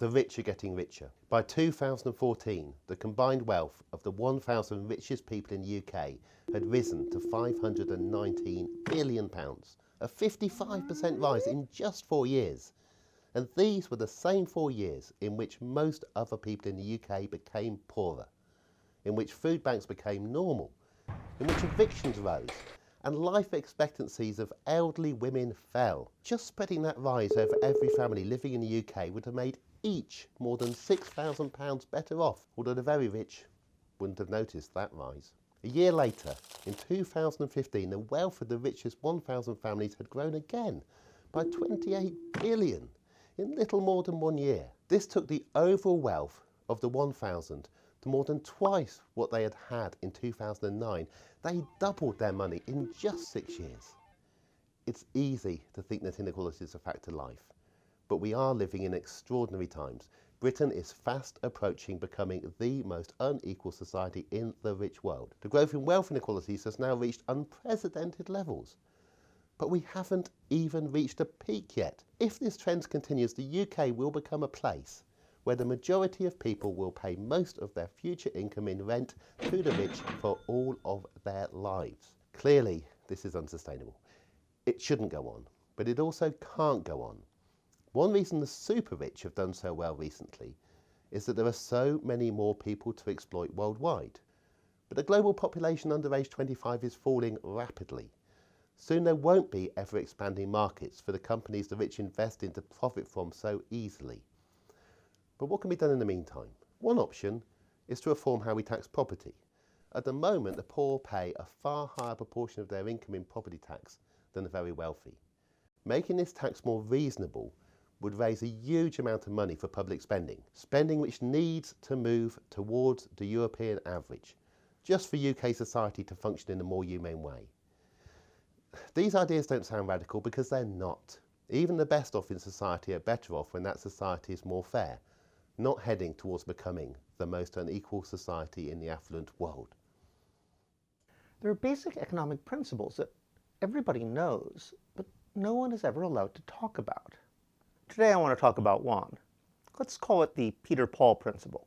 The rich are getting richer. By 2014, the combined wealth of the 1,000 richest people in the UK had risen to £519 billion, a 55% rise in just 4 years. And these were the same 4 years in which most other people in the UK became poorer, in which food banks became normal, in which evictions rose, and life expectancies of elderly women fell. Just spreading that rise over every family living in the UK would have made each more than £6,000 better off, although the very rich wouldn't have noticed that rise. A year later, in 2015, the wealth of the richest 1,000 families had grown again by 28 billion in little more than 1 year. This took the overall wealth of the 1,000 to more than twice what they had had in 2009. They doubled their money in just 6 years. It's easy to think that inequality is a fact of life, but we are living in extraordinary times. Britain is fast approaching becoming the most unequal society in the rich world. The growth in wealth inequalities has now reached unprecedented levels. But we haven't even reached a peak yet. If this trend continues, the UK will become a place where the majority of people will pay most of their future income in rent to the rich for all of their lives. Clearly, this is unsustainable. It shouldn't go on, but it also can't go on. One reason the super rich have done so well recently is that there are so many more people to exploit worldwide. But the global population under age 25 is falling rapidly. Soon there won't be ever-expanding markets for the companies the rich invest in to profit from so easily. But what can be done in the meantime? One option is to reform how we tax property. At the moment, the poor pay a far higher proportion of their income in property tax than the very wealthy. Making this tax more reasonable would raise a huge amount of money for public spending which needs to move towards the European average, just for UK society to function in a more humane way. These ideas don't sound radical because they're not. Even the best off in society are better off when that society is more fair, not heading towards becoming the most unequal society in the affluent world. There are basic economic principles that everybody knows, but no one is ever allowed to talk about. Today I want to talk about one. Let's call it the Peter Paul principle.